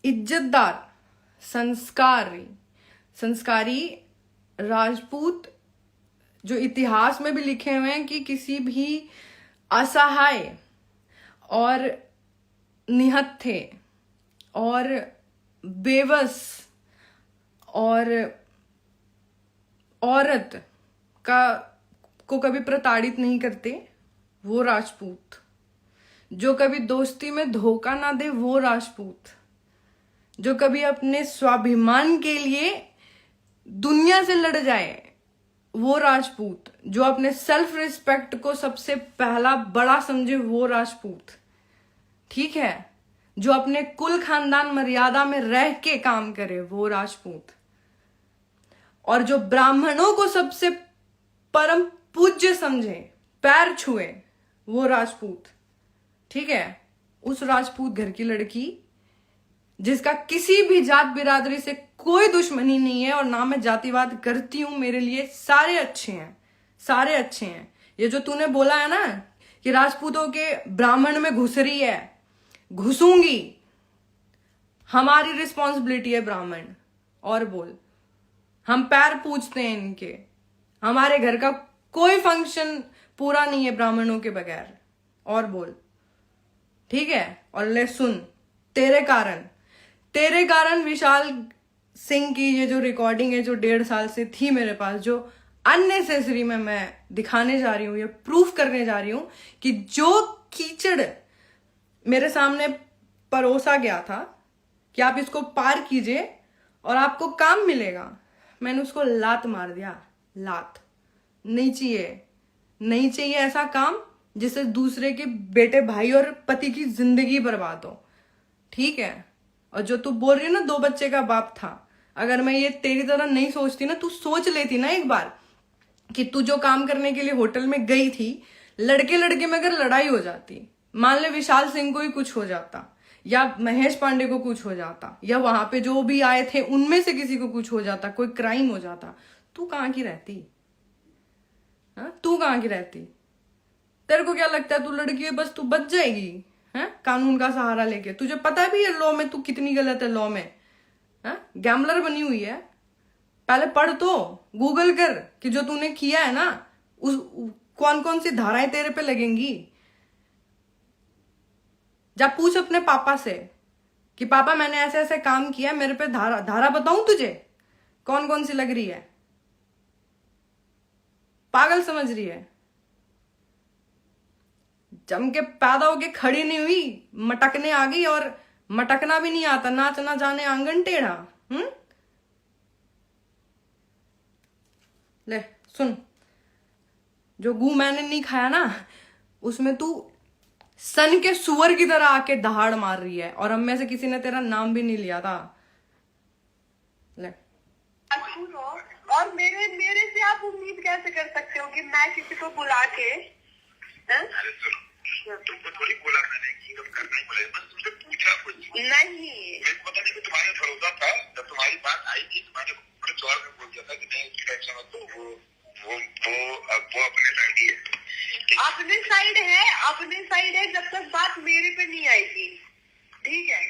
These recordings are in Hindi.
इज्जतदार, संस्कारी राजपूत जो इतिहास में भी लिखे हुए हैं कि किसी भी असहाय और निहत्थे और बेबस और औरत को कभी प्रताड़ित नहीं करते, वो राजपूत। जो कभी दोस्ती में धोखा ना दे, वो राजपूत। जो कभी अपने स्वाभिमान के लिए दुनिया से लड़ जाए, वो राजपूत। जो अपने सेल्फ रिस्पेक्ट को सबसे पहला बड़ा समझे, वो राजपूत। ठीक है। जो अपने कुल खानदान मर्यादा में रह के काम करे, वो राजपूत। और जो ब्राह्मणों को सबसे परम पूज्य समझे, पैर छुए, वो राजपूत। ठीक है। उस राजपूत घर की लड़की जिसका किसी भी जात बिरादरी से कोई दुश्मनी नहीं है, और ना मैं जातिवाद करती हूं, मेरे लिए सारे अच्छे हैं, सारे अच्छे हैं। ये जो तूने बोला है ना कि राजपूतों के ब्राह्मण में घुस रही है, घुसूंगी। हमारी रिस्पॉन्सिबिलिटी है ब्राह्मण। और बोल, हम पैर पूजते हैं इनके। हमारे घर का कोई फंक्शन पूरा नहीं है ब्राह्मणों के बगैर। और बोल, ठीक है। और ले सुन, तेरे कारण विशाल सिंह की ये जो रिकॉर्डिंग है, जो 1.5 साल से थी मेरे पास, जो अननेसेसरी में मैं दिखाने जा रही हूं, ये प्रूफ करने जा रही हूं कि जो कीचड़ मेरे सामने परोसा गया था कि आप इसको पार कीजिए और आपको काम मिलेगा, मैंने उसको लात मार दिया। लात। नहीं चाहिए ऐसा काम जिससे दूसरे के बेटे भाई और पति की जिंदगी बर्बाद हो। ठीक है। और जो तू बोल रही है ना 2 बच्चे का बाप था, अगर मैं ये तेरी तरह नहीं सोचती ना, तू सोच लेती ना एक बार कि तू जो काम करने के लिए होटल में गई थी, लड़के में अगर लड़ाई हो जाती, मान ले विशाल सिंह को ही कुछ हो जाता, या महेश पांडे को कुछ हो जाता, या वहां पे जो भी आए थे उनमें से किसी को कुछ हो जाता, कोई क्राइम हो जाता, तू कहां की रहती? तू कहां की रहती? तेरे को क्या लगता है तू लड़की है, बस तू बच जाएगी है कानून का सहारा लेके? तुझे पता भी है लॉ में तू कितनी गलत है। लॉ में गैम्बलर बनी हुई है। पहले पढ़ तो, गूगल कर कि जो तूने किया है ना, उस कौन कौन सी धाराएं तेरे पे लगेंगी। जा पूछ अपने पापा से कि पापा मैंने ऐसे ऐसे काम किया, मेरे पे धारा बताऊं तुझे कौन कौन सी लग रही है? पागल समझ रही है? जम के पैदा होके खड़ी नहीं हुई, मटकने आ गई, और मटकना भी नहीं आता, नाचना जाने आंगन टेढ़ा। ले सुन, जो गू मैंने नहीं खाया ना, उसमें तू सन के सुअर की तरह आके दहाड़ मार रही है, और हम में से किसी ने तेरा नाम भी नहीं लिया था। ले। और मेरे से आप उम्मीद कैसे कर सकते हो कि मैं किसी को बुला के तुमको थोड़ी बोला मैंने कि तुम करना ही बोले, बस तुमसे पूछा कुछ नहीं। मेरे को पता नहीं कि तुम्हारे भरोसा था, जब तुम्हारी बात आई थी तुम्हारे कुछ और में बोल दिया था कि नहीं उसकी टेंशन मत लो, वो अपने साइड ही है। अपने साइड है जब तक बात मेरे पे नहीं आई थी। ठीक है।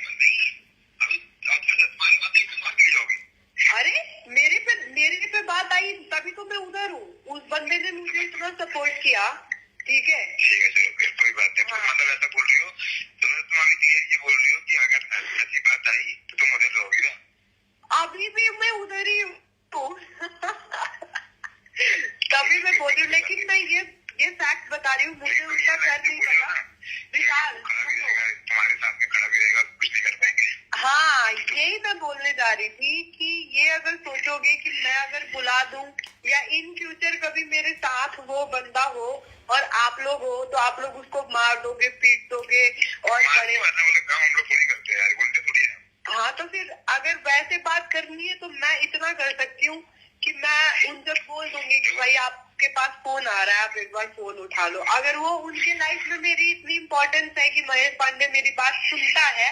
तुम्हारी बात एक बात भी जाओगी। अरे मेरे पे बात आई तभी तो मैं उधर हूँ। उस बंदे ने मुझे इतना सपोर्ट किया। ठीक है चलो फिर कोई बात नहीं। तुम मतलब ऐसा बोल रही हो, तुम्हारी ये बोल रही हो कि अगर ऐसी बात आई तो तुम उधर रहोगी ना? अभी भी मैं उधर ही हूँ। तभी मैं बोल रही हूँ, लेकिन मैं ये फैक्ट बता रही हूँ, मुझे उसका घर नहीं पता। विशाल तुम्हारे सामने खड़ा भी रहेगा, कुछ नहीं कर पाएंगे। हाँ, यही मैं बोलने जा रही थी कि ये अगर सोचोगे कि मैं अगर बुला दूं या इन फ्यूचर कभी मेरे साथ वो बंदा हो और आप लोग हो, तो आप लोग उसको मार दोगे, पीट दोगे और बड़े काम हम लोग थोड़ी करते हैं यार, बोलते थोड़ी है। हाँ, तो फिर अगर वैसे बात करनी है तो मैं इतना कर सकती हूँ कि मैं उनसे बोल दूंगी कि भाई आपके पास फोन आ रहा है, आप एक बार फोन उठा लो। अगर वो उनके लाइफ में मेरी इतनी इम्पोर्टेंस है कि महेश पांडे मेरी बात सुनता है,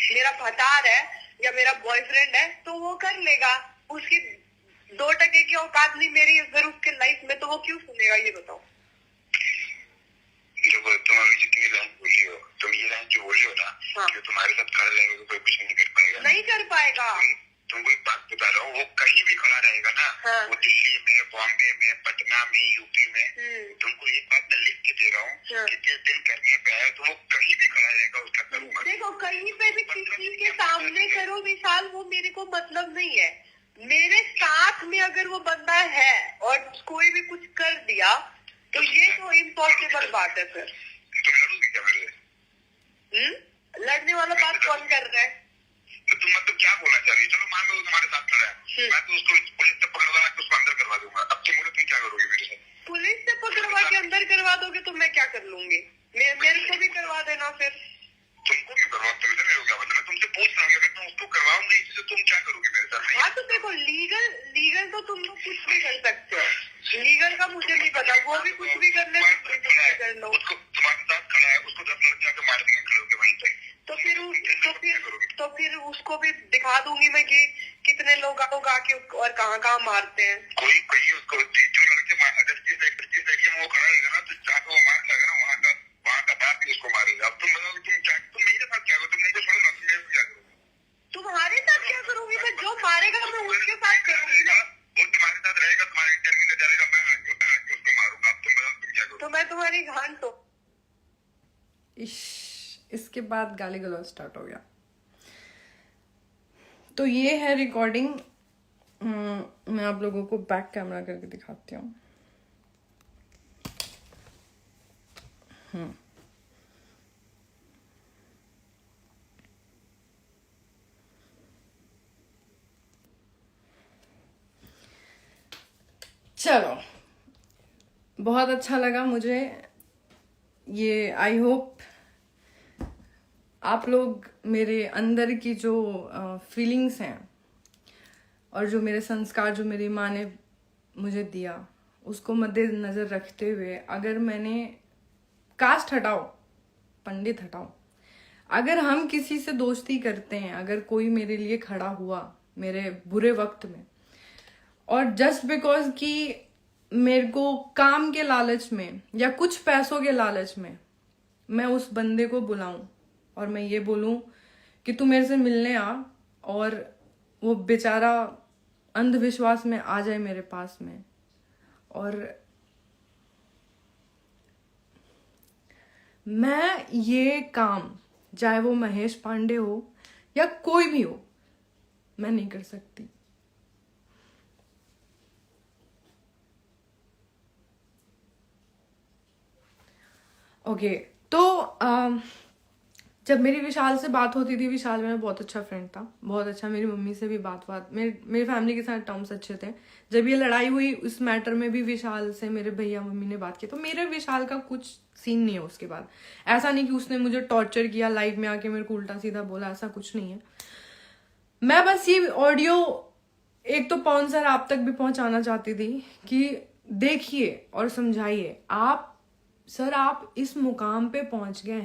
मेरा भतार है या मेरा बॉयफ्रेंड है, तो वो कर लेगा। उसकी 2% की औकात नहीं मेरी अगर उसके लाइफ में, तो वो क्यों सुनेगा? ये बताओ। जो देखो तुम अभी जितनी लाइन बोली हो, तुम ये लाइन जो बोली हो ना, हाँ। कि तुम्हारे साथ खड़ा रहेगा तो कोई कुछ नहीं कर पाएगा। नहीं कर पाएगा। तुमको एक बात बता रहा हूँ, वो कहीं भी खड़ा रहेगा ना, हाँ। वो दिल्ली में, बॉम्बे में, पटना में, यूपी में, तुमको एक बात मैं लिख के दे रहा हूँ कि जिस दिन करने पे आया तो वो कहीं भी खड़ा रहेगा, उसका करूंगा। देखो कहीं पे भी किसी के सामने करो विशाल, वो मेरे को मतलब नहीं है। मेरे साथ में अगर वो बंदा है और कोई भी कुछ कर दिया तो ये तो इम्पॉसिबल बात है फिर। तुम लड़ोगी क्या मेरे से? लड़ने वाला बात कौन कर रहा है? तो तुम मतलब क्या बोलना चाह रही हो? चलो मान लो वो तुम्हारे साथ खड़ा है, मैं तो उसको पुलिस से पकड़वा के उसको अंदर करवा दूंगा। अब तुम बोलो तुम क्या करोगे मेरे साथ? पुलिस से पकड़वा के अंदर करवा दोगे तो मैं क्या कर लूंगी? मेरे को भी करवा देना फिर। तुमको क्यों करवाओ? तुम्हें मेरे को क्या मतलब? मैं तुमसे पूछ रहा हूँ, अगर तुम उसको करवाऊंगी तो तुम क्या करोगे मेरे साथ? हाँ तो देखो लीगल तो तुम लोग कुछ भी कर सकते हो, लीगल का मुझे नहीं पता, वो भी कुछ भी कर ले, तुम भी कुछ भी कर लो। उसको तुम्हारे साथ खड़ा है, उसको 10 लड़के आके मार देंगे खड़े होके वहीं पे, तो फिर उसको भी दिखा दूंगी मैं कि कितने लोग आके और कहाँ मारते हैं। कोई कहीं उसको जो लड़के अगर जिस एरिया में वो खड़ा रहेगा ना, तो जाकर वो मार लगेगा ना, वहाँ का बाप ही उसको मारेगा। अब तुम बताओ तुम मेरे साथ क्या करो? तुम मुझे छोड़ो ना, तुम मेरे साथ क्या करोगे? तुम्हारे साथ क्या करूंगी मैं? जो मारेगा मैं उसके साथ करूंगी ना। वो तुम्हारे साथ रहेगा, तुम्हारा इंटरव्यू ले जाएगा, मैं आके उसको मारूंगा। अब तुम बताओ तुम क्या करोगे? तो मैं तुम्हारी घान तो इसके बाद गाली गलौज स्टार्ट हो गया। तो ये है रिकॉर्डिंग। मैं आप लोगों को बैक कैमरा करके दिखाती हूँ। चलो, बहुत अच्छा लगा मुझे ये। आई होप आप लोग मेरे अंदर की जो फीलिंग्स हैं और जो मेरे संस्कार जो मेरी माँ ने मुझे दिया उसको मद्देनजर रखते हुए, अगर मैंने कास्ट हटाओ, पंडित हटाओ, अगर हम किसी से दोस्ती करते हैं, अगर कोई मेरे लिए खड़ा हुआ मेरे बुरे वक्त में, और जस्ट बिकॉज कि मेरे को काम के लालच में या कुछ पैसों के लालच में मैं उस बंदे को बुलाऊं और मैं ये बोलूं कि तू मेरे से मिलने आ, और वो बेचारा अंधविश्वास में आ जाए मेरे पास में, और मैं ये काम, चाहे वो महेश पांडे हो या कोई भी हो, मैं नहीं कर सकती। ओके, तो जब मेरी विशाल से बात होती थी, विशाल मेरा बहुत अच्छा फ्रेंड था, बहुत अच्छा। मेरी मम्मी से भी बात मेरी फैमिली के साथ टर्म्स अच्छे थे। जब ये लड़ाई हुई उस मैटर में भी विशाल से मेरे भैया मम्मी ने बात की, तो मेरे विशाल का कुछ सीन नहीं है उसके बाद। ऐसा नहीं कि उसने मुझे टॉर्चर किया, लाइव में आके मेरे को उल्टा सीधा बोला, ऐसा कुछ नहीं है। मैं बस ये ऑडियो एक तो पवन सर आप तक भी पहुंचाना चाहती थी कि देखिए और समझाइए। आप सर, आप इस मुकाम पे पहुंच गए